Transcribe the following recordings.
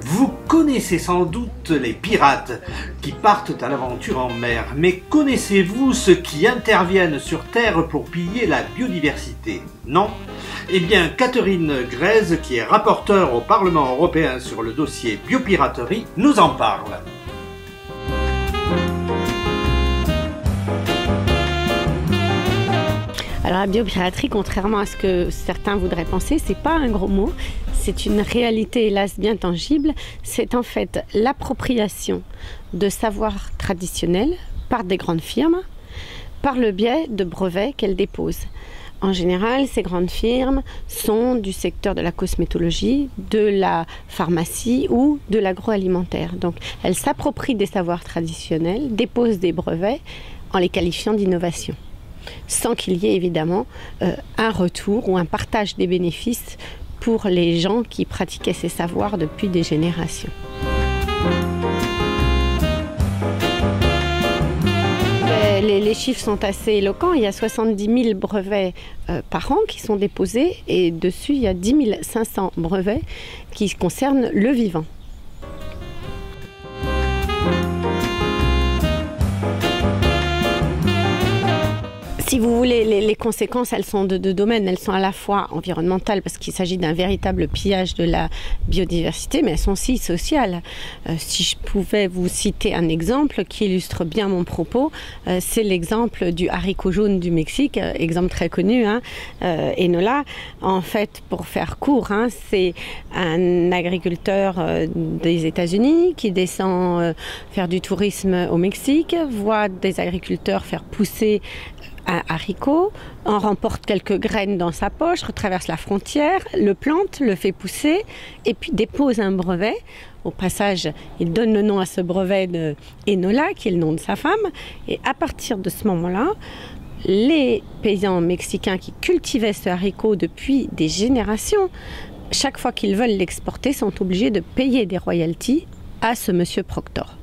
Vous connaissez sans doute les pirates qui partent à l'aventure en mer, mais connaissez-vous ceux qui interviennent sur Terre pour piller la biodiversité? Non? Eh bien, Catherine Grèze, qui est rapporteure au Parlement européen sur le dossier biopiraterie, nous en parle. Alors la biopiraterie, contrairement à ce que certains voudraient penser, c'est pas un gros mot, c'est une réalité hélas bien tangible. C'est en fait l'appropriation de savoirs traditionnels par des grandes firmes, par le biais de brevets qu'elles déposent. En général, ces grandes firmes sont du secteur de la cosmétologie, de la pharmacie ou de l'agroalimentaire. Donc elles s'approprient des savoirs traditionnels, déposent des brevets en les qualifiant d'innovation, sans qu'il y ait évidemment un retour ou un partage des bénéfices pour les gens qui pratiquaient ces savoirs depuis des générations. Les chiffres sont assez éloquents. Il y a 70 000 brevets par an qui sont déposés et dessus il y a 10 500 brevets qui concernent le vivant. Si vous voulez, les conséquences, elles sont de deux domaines. Elles sont à la fois environnementales, parce qu'il s'agit d'un véritable pillage de la biodiversité, mais elles sont aussi sociales. Si je pouvais vous citer un exemple qui illustre bien mon propos, c'est l'exemple du haricot jaune du Mexique, exemple très connu, Enola. En fait, pour faire court, c'est un agriculteur des États-Unis qui descend faire du tourisme au Mexique, voit des agriculteurs faire pousser un haricot, en remporte quelques graines dans sa poche, retraverse la frontière, le plante, le fait pousser et puis dépose un brevet. Au passage, il donne le nom à ce brevet de Enola, qui est le nom de sa femme. Et à partir de ce moment-là, les paysans mexicains qui cultivaient ce haricot depuis des générations, chaque fois qu'ils veulent l'exporter, sont obligés de payer des royalties à ce monsieur Proctor.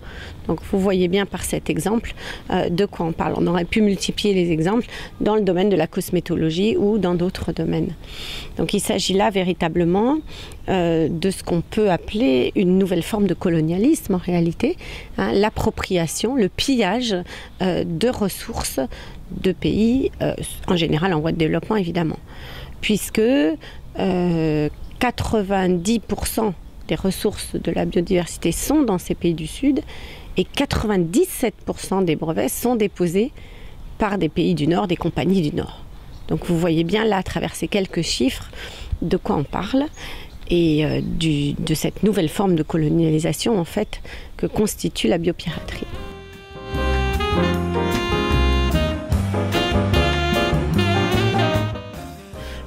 Donc vous voyez bien par cet exemple de quoi on parle. On aurait pu multiplier les exemples dans le domaine de la cosmétologie ou dans d'autres domaines. Donc il s'agit là véritablement de ce qu'on peut appeler une nouvelle forme de colonialisme en réalité, l'appropriation, le pillage de ressources de pays, en général en voie de développement évidemment, puisque 90% des ressources de la biodiversité sont dans ces pays du Sud et 97% des brevets sont déposés par des pays du Nord, des compagnies du Nord. Donc vous voyez bien là, à travers ces quelques chiffres, de quoi on parle et de cette nouvelle forme de colonialisation en fait que constitue la biopiraterie.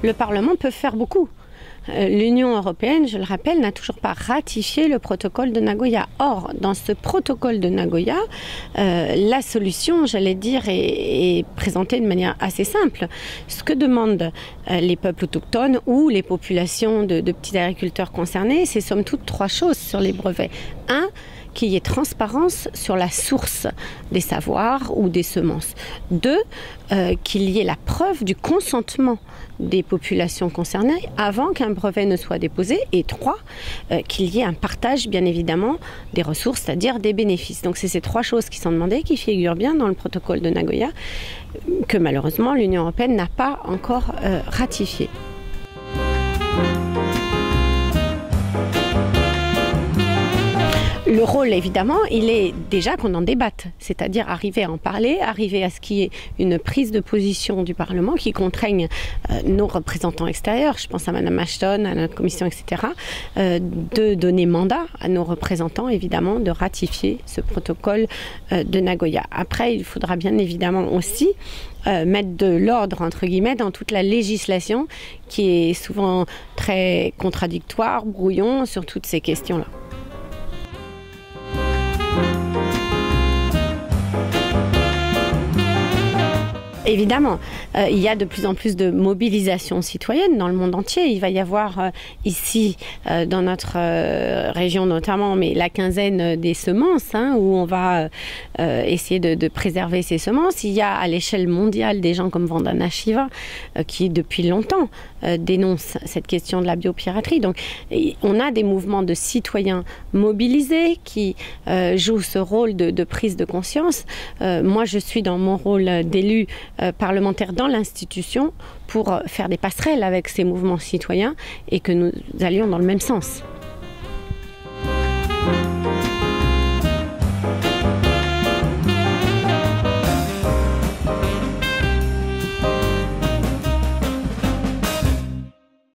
Le Parlement peut faire beaucoup. L'Union européenne, je le rappelle, n'a toujours pas ratifié le protocole de Nagoya. Or, dans ce protocole de Nagoya, la solution, j'allais dire, est présentée de manière assez simple. Ce que demandent les peuples autochtones ou les populations de petits agriculteurs concernés, c'est somme toute trois choses sur les brevets. Un, qu'il y ait transparence sur la source des savoirs ou des semences. Deux, qu'il y ait la preuve du consentement des populations concernées avant qu'un brevet ne soit déposé. Et trois, qu'il y ait un partage, bien évidemment, des ressources, c'est-à-dire des bénéfices. Donc c'est ces trois choses qui sont demandées, qui figurent bien dans le protocole de Nagoya, que malheureusement l'Union européenne n'a pas encore ratifié. Le rôle, évidemment, il est déjà qu'on en débatte, c'est-à-dire arriver à en parler, arriver à ce qu'il y ait une prise de position du Parlement qui contraigne nos représentants extérieurs, je pense à Mme Ashton, à notre commission, etc., de donner mandat à nos représentants, évidemment, de ratifier ce protocole de Nagoya. Après, il faudra bien évidemment aussi mettre de l'ordre, entre guillemets, dans toute la législation qui est souvent très contradictoire, brouillon sur toutes ces questions-là. Évidemment, il y a de plus en plus de mobilisation citoyenne dans le monde entier. Il va y avoir ici, dans notre région notamment, mais la quinzaine des semences, où on va essayer de préserver ces semences. Il y a à l'échelle mondiale des gens comme Vandana Shiva qui depuis longtemps dénoncent cette question de la biopiraterie. Donc on a des mouvements de citoyens mobilisés qui jouent ce rôle de prise de conscience. Moi je suis dans mon rôle d'élu parlementaire dans l'institution pour faire des passerelles avec ces mouvements citoyens et que nous allions dans le même sens.